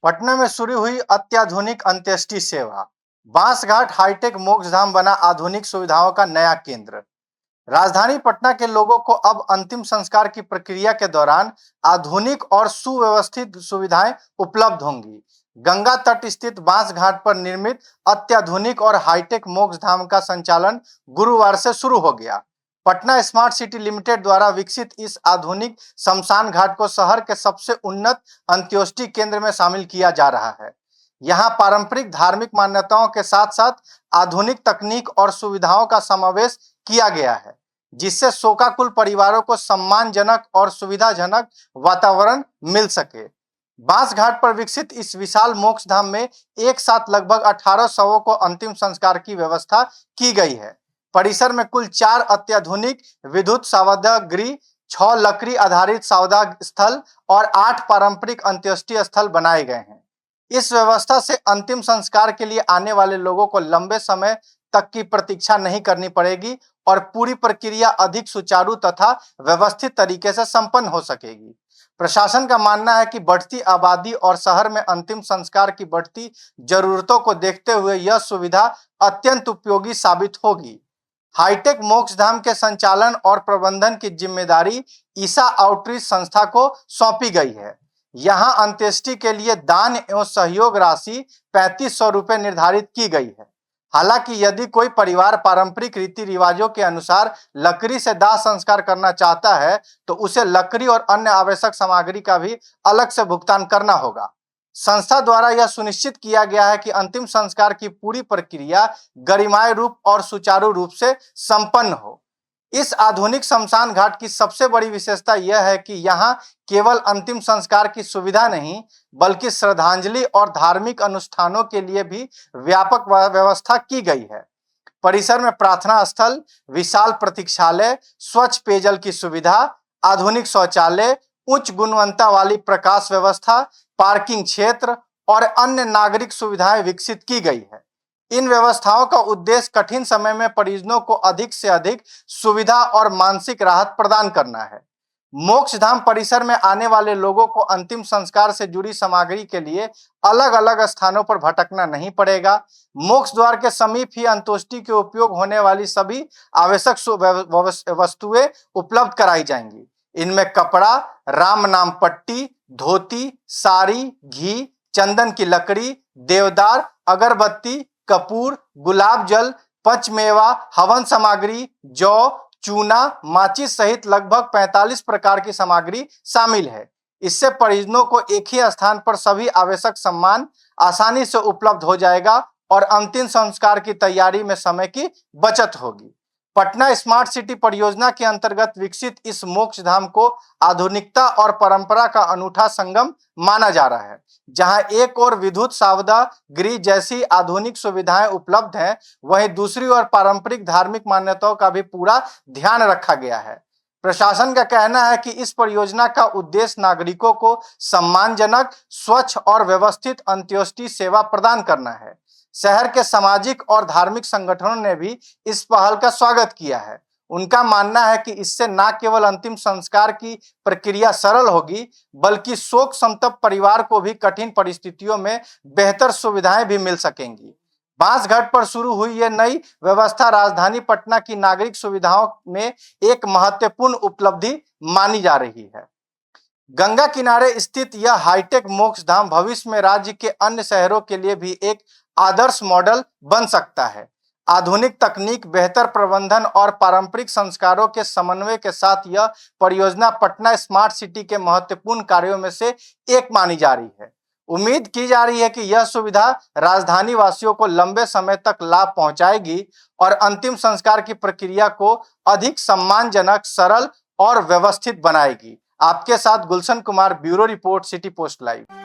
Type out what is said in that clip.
पटना में शुरू हुई अत्याधुनिक अंत्येष्टि सेवा। बांसघाट हाईटेक मोक्षधाम बना आधुनिक सुविधाओं का नया केंद्र। राजधानी पटना के लोगों को अब अंतिम संस्कार की प्रक्रिया के दौरान आधुनिक और सुव्यवस्थित सुविधाएं उपलब्ध होंगी। गंगा तट स्थित बांसघाट पर निर्मित अत्याधुनिक और हाईटेक मोक्षधाम का संचालन गुरुवार से शुरू हो गया। पटना स्मार्ट सिटी लिमिटेड द्वारा विकसित इस आधुनिक शमशान घाट को शहर के सबसे उन्नत अंत्योष्टि केंद्र में शामिल किया जा रहा है। यहाँ पारंपरिक धार्मिक मान्यताओं के साथ साथ आधुनिक तकनीक और सुविधाओं का समावेश किया गया है, जिससे शोकाकुल परिवारों को सम्मानजनक और सुविधाजनक वातावरण मिल सके। बांसघाट पर विकसित इस विशाल मोक्षधाम में एक साथ लगभग 18 शवों को अंतिम संस्कार की व्यवस्था की गई है। परिसर में कुल 4 अत्याधुनिक विद्युत शवदाह गृह, 6 लकड़ी आधारित शवदाह स्थल और 8 पारंपरिक अंत्येष्टि स्थल बनाए गए हैं। इस व्यवस्था से अंतिम संस्कार के लिए आने वाले लोगों को लंबे समय तक की प्रतीक्षा नहीं करनी पड़ेगी और पूरी प्रक्रिया अधिक सुचारू तथा व्यवस्थित तरीके से संपन्न हो सकेगी। प्रशासन का मानना है कि बढ़ती आबादी और शहर में अंतिम संस्कार की बढ़ती जरूरतों को देखते हुए यह सुविधा अत्यंत उपयोगी साबित होगी। हाईटेक मोक्षधाम के संचालन और प्रबंधन की जिम्मेदारी ईसा आउटरीच संस्था को सौंपी गई है। यहाँ अंत्येष्टि के लिए दान एवं सहयोग राशि 3500 रुपये निर्धारित की गई है। हालांकि यदि कोई परिवार पारंपरिक रीति रिवाजों के अनुसार लकड़ी से दाह संस्कार करना चाहता है तो उसे लकड़ी और अन्य आवश्यक सामग्री का भी अलग से भुगतान करना होगा। संस्था द्वारा यह सुनिश्चित किया गया है कि अंतिम संस्कार की पूरी प्रक्रिया गरिमामय रूप और सुचारू रूप से संपन्न हो। इस आधुनिक शमशान घाट की सबसे बड़ी विशेषता यह है कि यहाँ केवल अंतिम संस्कार की सुविधा नहीं, बल्कि श्रद्धांजलि और धार्मिक अनुष्ठानों के लिए भी व्यापक व्यवस्था की गई है। परिसर में प्रार्थना स्थल, विशाल प्रतीक्षालय, स्वच्छ पेयजल की सुविधा, आधुनिक शौचालय, उच्च गुणवत्ता वाली प्रकाश व्यवस्था, पार्किंग क्षेत्र और अन्य नागरिक सुविधाएं विकसित की गई है। इन व्यवस्थाओं का उद्देश्य कठिन समय में परिजनों को अधिक से अधिक सुविधा और मानसिक राहत प्रदान करना है। मोक्षधाम परिसर में आने वाले लोगों को अंतिम संस्कार से जुड़ी सामग्री के लिए अलग अलग स्थानों पर भटकना नहीं पड़ेगा। मोक्ष द्वार के समीप ही अंत्येष्टि के उपयोग होने वाली सभी आवश्यक वस्तुएं उपलब्ध कराई जाएंगी। इनमें कपड़ा, राम नाम पट्टी, धोती, साड़ी, घी, चंदन की लकड़ी, देवदार, अगरबत्ती, कपूर, गुलाब जल, पंचमेवा, हवन सामग्री, जौ, चूना, माचिस सहित लगभग 45 प्रकार की सामग्री शामिल है। इससे परिजनों को एक ही स्थान पर सभी आवश्यक सामान आसानी से उपलब्ध हो जाएगा और अंतिम संस्कार की तैयारी में समय की बचत होगी। पटना स्मार्ट सिटी परियोजना के अंतर्गत विकसित इस मोक्षधाम को आधुनिकता और परंपरा का अनूठा संगम माना जा रहा है। जहां एक ओर विद्युत शवदाह गृह जैसी आधुनिक सुविधाएं उपलब्ध हैं, वहीं दूसरी ओर पारंपरिक धार्मिक मान्यताओं का भी पूरा ध्यान रखा गया है। प्रशासन का कहना है कि इस परियोजना का उद्देश्य नागरिकों को सम्मानजनक, स्वच्छ और व्यवस्थित अंत्योष्टि सेवा प्रदान करना है। शहर के सामाजिक और धार्मिक संगठनों ने भी इस पहल का स्वागत किया है। उनका मानना है कि इससे न केवल अंतिम संस्कार की प्रक्रिया सरल होगी, बल्कि शोक संतप्त परिवार को भी कठिन परिस्थितियों में बेहतर सुविधाएं भी मिल सकेंगी। बांसघाट पर शुरू हुई यह नई व्यवस्था राजधानी पटना की नागरिक सुविधाओं में एक महत्वपूर्ण उपलब्धि मानी जा रही है। गंगा किनारे स्थित यह हाईटेक मोक्षधाम भविष्य में राज्य के अन्य शहरों के लिए भी एक आदर्श मॉडल बन सकता है। आधुनिक तकनीक, बेहतर प्रबंधन और पारंपरिक संस्कारों के समन्वय के साथ यह परियोजना पटना स्मार्ट सिटी के महत्वपूर्ण कार्यों में से एक मानी जा रही है। उम्मीद की जा रही है कि यह सुविधा राजधानी वासियों को लंबे समय तक लाभ पहुंचाएगी और अंतिम संस्कार की प्रक्रिया को अधिक सम्मानजनक, सरल और व्यवस्थित बनाएगी। आपके साथ Gulshan Kumar, bureau report, city post live.